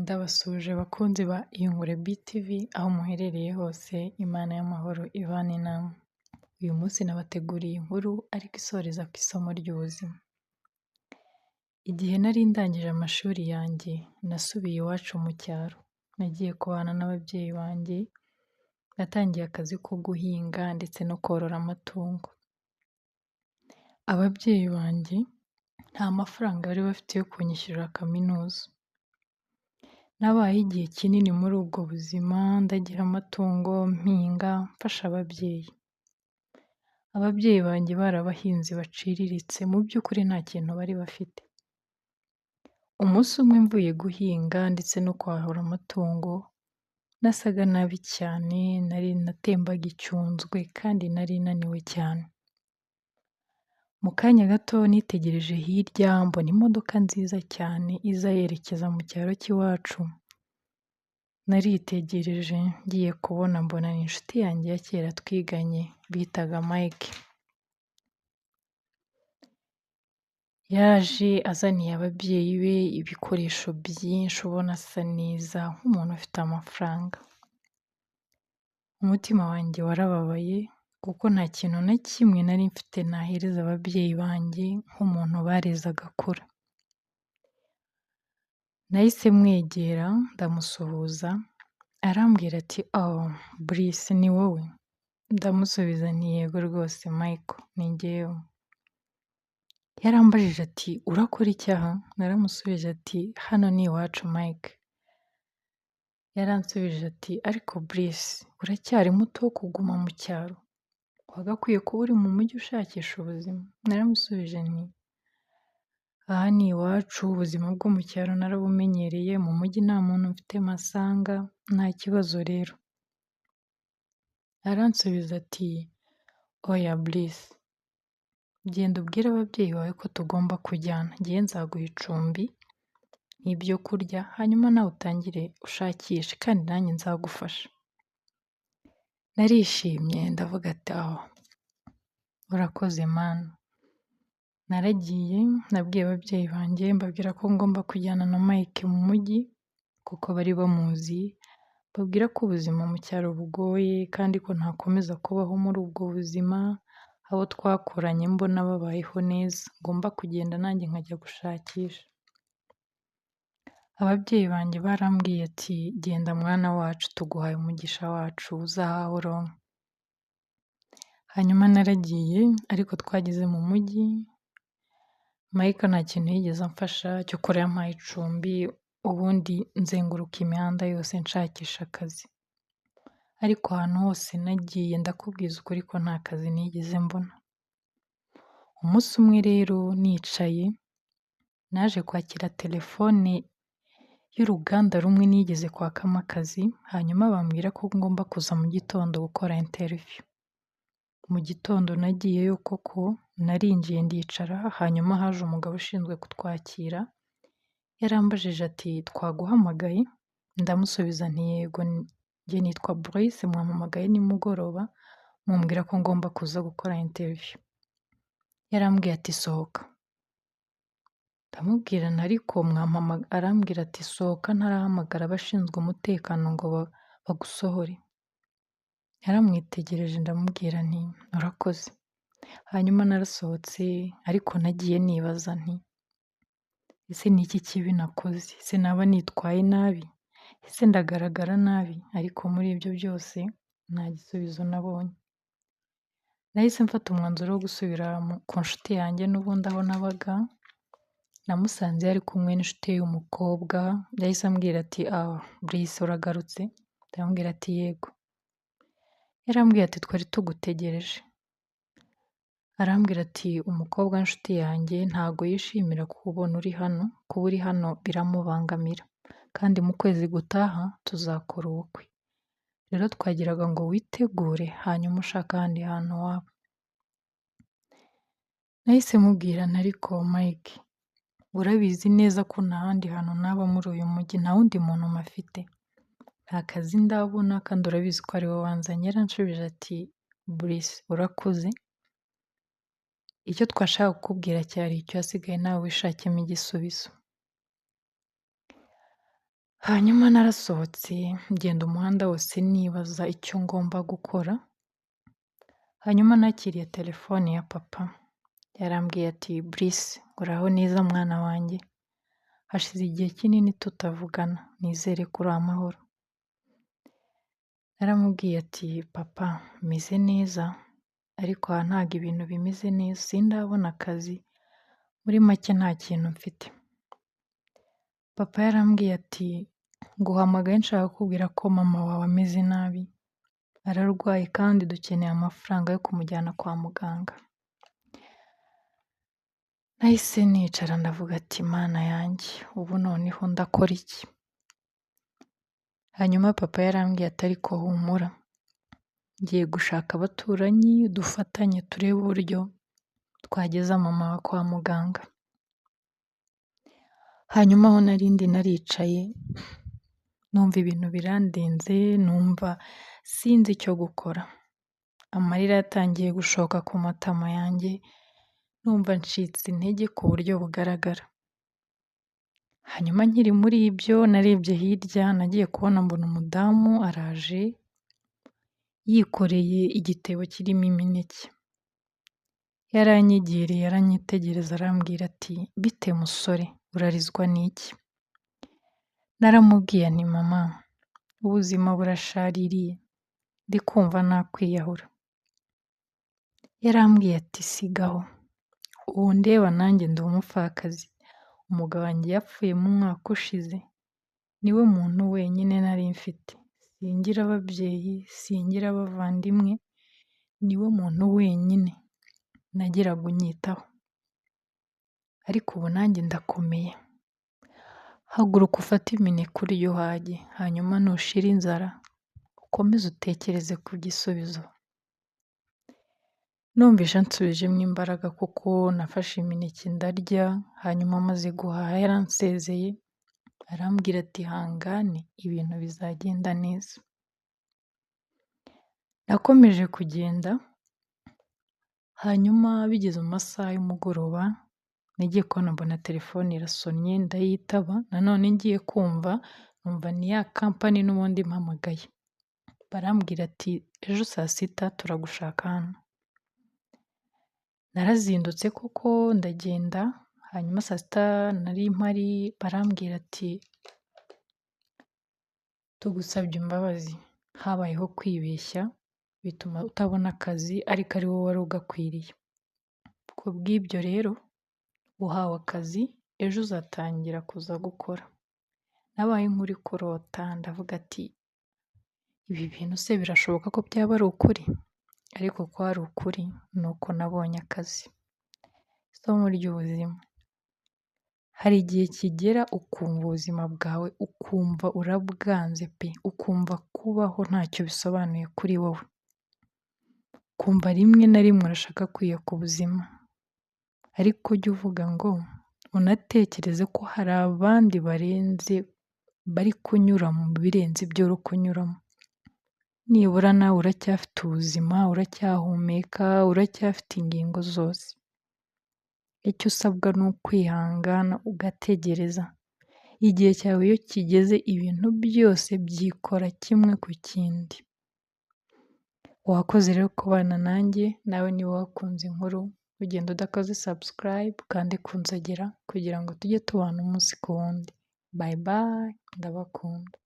Ndabasuhuje bakunzi ba Iyungure BTV aho muherereye hose, Imana y'amahoro ibane namwe. Uyu munsi nabateguriye inkuru ariko isoreza ku isomo ry'ubuzima. Igihe nari ndangije amashuri yanjye, nasubiye iwacu mu cyaro. Nagiye kubana n'ababyeyi banjye, natangiye akazi ko guhinga ndetse no korora amatungo. Ababyeyi banjye nta mafaranga bari bafite yo kunyishyurira kaminuza. Nabayeho igihe kinini muri ubwo buzima, ndagira amatungo, mpinga, mfasha ababyeyi. Ababyeyi banjye bari abahinzi baciriritse, mu by'ukuri nta kintu bari bafite. Umunsi umwe mvuye guhinga ndetse no kwahura amatungo, nasaga nabi cyane, nari natembaga icyunzwe kandi nari naniwe cyane. Mu kanya gato nitegereje hirya mbona imodoka nziza cyane iza yerekeza mu cyaro cy'iwacu. Naritegereje ngiye kubona mbona ni inshuti yanjye ya kera twiganye bitaga Mike. Yaje azaniye ababyeyi be ibikoresho byinshi ubona asa neza nk'umuntu ufite amafaranga. Umutima wanjye warababaye kuko nta kintu na kimwe nari mfite nahereza ababyeyi banjye nk'umuntu bareze agakura. Nahise mwegera ndamusuhuza, arambwira ati "Oh, Brice ni wowe?" Ndamusubiza nti "Yego rwose Mike, ni njyewe." Yarambajije ati "Urakora iki aha?" Naramusubije ati "Hano ni iwacu Mike." Yaransubije ati "Ariko Brice, uracyari muto wo kuguma mu cyaro. Wagakwiye kuba uri mu mujyi ushakisha ubuzima." Naramusubije nti "Aha ni iwacu, ubuzima bwo mu cyaro narabumenyereye, mu mujyi nta muntu mfite mpasanga, nta kibazo rero." Aransubiza ati "Oya Brice, genda ubwire ababyeyi bawe ko tugomba kujyana, njyewe nzaguha icumbi n'ibyo kurya, hanyuma nawe utangire ushakishe kandi nanjye nzagufasha." Narishimye ndavuga ati "Aho, urakoze Mana." Naragiye nabwiye ababyeyi banjye mbabwira ko ngomba kujyana na Mike mu mujyi kuko bari bamuzi, babwira ko ubuzima mu cyaro bugoye kandi ko ntakomeza kubaho muri ubwo buzima, abo twakoranye mbona babayeho neza, ngomba kugenda nanjye nkajya gushakisha. Ababyeyi banjye barambwiye ati "Genda mwana wacu, tuguhaye umugisha wacu, uzahahe uronke." Hanyuma naragiye ariko twageze mu mujyi, Mike nta kintu yigeze amfasha, cyokora yampaye icumbi, ubundi nzenguruka imihanda yose nshakisha akazi. Ariko ahantu hose nagiye ndakubwiza ukuri ko nta kazi nigeze mbona. Umunsi umwe rero nicaye, naje kwakira telefone y'uruganda rumwe nigeze kwakamo akazi, hanyuma bambwira ko ngomba kuza mu gitondo gukora interview. Mu gitondo nagiyeyo koko, narinjiye ndicara, hanyuma haje umugabo ushinzwe kutwakira, yarambajije ati "Twaguhamagaye?" Ndamusubiza nti "Yego, njye nitwa Brice, mwampamagaye nimugoroba, mumbwira ko ngomba kuza gukora interview." Yarambwiye ati "Sohoka." Ndamubwira nti "Ariko arambwira ati "Sohoka ntarahamagara abashinzwe umutekano ngo bagusohore." Yaramwitegereje ndamubwira nti "Urakoze." Hanyuma narasohotse ariko nagiye nibaza nti ese ni iki kibi nakoze? Ese naba nitwaye nabi? Ese ndagaragara nabi? Ariko muri ibyo byose nta gisubizo nabonye. Nahise mfata umwanzuro wo gusubira ku nshuti yanjye n'ubundi aho nabaga, namusanze yari kumwe n'inshuti ye y'umukobwa, yahise ambwira ati "Brice uragarutse?" Ndamubwira ati "Yego." Yarambwiye ati "Twari tugutegereje." Arambwira ati "Umukobwa w'inshuti yanjye ntago yishimira kubona uri hano, kuba uri hano biramubangamira, kandi mu kwezi gutaha tuzakora ubukwe. Rero twagiraga ngo witegure hanyuma ushake ahandi hantu waba." Nahise mubwira nti "Ariko Mike, urabizi neza ko nta handi hantu naba muri uyu mujyi, nta wundi muntu mpafite. Nta kazi ndabona kandi urabizi ko ari wowe wanzanye." Yaranshubije ati "Brice, urakoze. Icyo twashaka kukubwira cyari icyo, hasigaye nawe wishakemo igisubizo." Hanyuma narasohotse ngenda umuhanda wose nibaza icyo ngomba gukora, hanyuma nakiriye telefone ya papa, yarambwiye ati Brice uraho neza mwana wanjye, hashize igihe kinini tutavugana, nizere ko uri amahoro. Naramubwiye ati papa meze neza ariko aha ntabwo ibintu bimeze neza, sindabona akazi, muri make nta kintu mfite. Papa yarambwiye ati nguhamagaye nshaka kukubwira ko mama wawe ameze nabi, ararwaye kandi dukeneye amafaranga yo kumujyana kwa muganga. Nahise nicara ndavuga ati mana yanjye ubu noneho ndakora iki? Hanyuma papa yarambwiye ati ariko humura, ngiye gushaka abaturanyi dufatanye turebe uburyo twageza mama wa kwa muganga. Hanyuma aho narindi naricaye numva ibintu birandenze, numva sinzi icyo gukora, amarira yatangiye gushoka ku matama yanjye, numva ncitse intege ku buryo bugaragara. Hanyuma nkiri muri ibyo narebye hirya, nagiye kubona mbona umudamu araje yikoreye igitebo kirimo imineke, yaranyegereye aranyitegereza arambwira ati bite musore urarizwa n'iki? Naramubwiye nti mama ubuzima burashaririye ndi kumva nakwiyahura. Yarambwiye ati sigaho, ubu ndeba nanjye ndi umupfakazi, umugabo wanjye yapfuye mu mwaka ushize, niwe muntu wenyine nari mfite, singira ababyeyi, singira abavandimwe, niwe muntu wenyine nagiraga unyitaho, ariko ubu nanjye ndakomeye, haguruka ufate imineke urye uhage, hanyuma nushira inzara ukomeze utekereze ku gisubizo. Numvise ansubijemo imbaraga kuko nafashe imineke ndarya, hanyuma amaze guhaha yaransezeye arambwira ati ihangane ibintu bizagenda neza. Nakomeje kugenda, hanyuma bigeze mu masaha y'umugoroba nagiye kubona mbona telefone irasonnye ndayitaba, nanone ngiye kumva numva ni ya kampani n'ubundi impamagaye, barambwira ati ejo saa sita turagushaka hano. Narazindutse koko ndagenda, hanyuma saa sita nari mpari barambwira ati tugusabye imbabazi, habayeho kwibeshya bituma utabona akazi ariko ari wowe wari ugakwiriye. Ku bw'ibyo rero uhawe akazi ejo uzatangira kuza gukora. Nabaye nk'uri kurota ndavuga ati ibi bintu se birashoboka ko byaba ari ukuri? Ariko ko ari ukuri ni uko nabonye akazi. Isomo ry'ubuzima, hari igihe kigera ukumva ubuzima bwawe ukumva urabwanze pe, ukumva kubaho ntacyo bisobanuye kuri wowe, ukumva rimwe na rimwe urashaka kwiyaka ubuzima, ariko ujye uvuga ngo unatekereze ko hari abandi barenze bari kunyura mu birenze ibyo uri kunyuramo, nibura nawe uracyafite ubuzima, uracyahumeka, uracyafite ingingo zose, icyo usabwa ni ukwihangana ugategereza, igihe cyawe iyo kigeze ibintu byose byikora kimwe ku kindi. Wakoze rero kubana nanjye, nawe niba wakunze inkuru ugenda udakoze subscribe kandi kunzogera kugira ngo tujye tubana umunsi ku wundi. Bye bye, ndabakunda.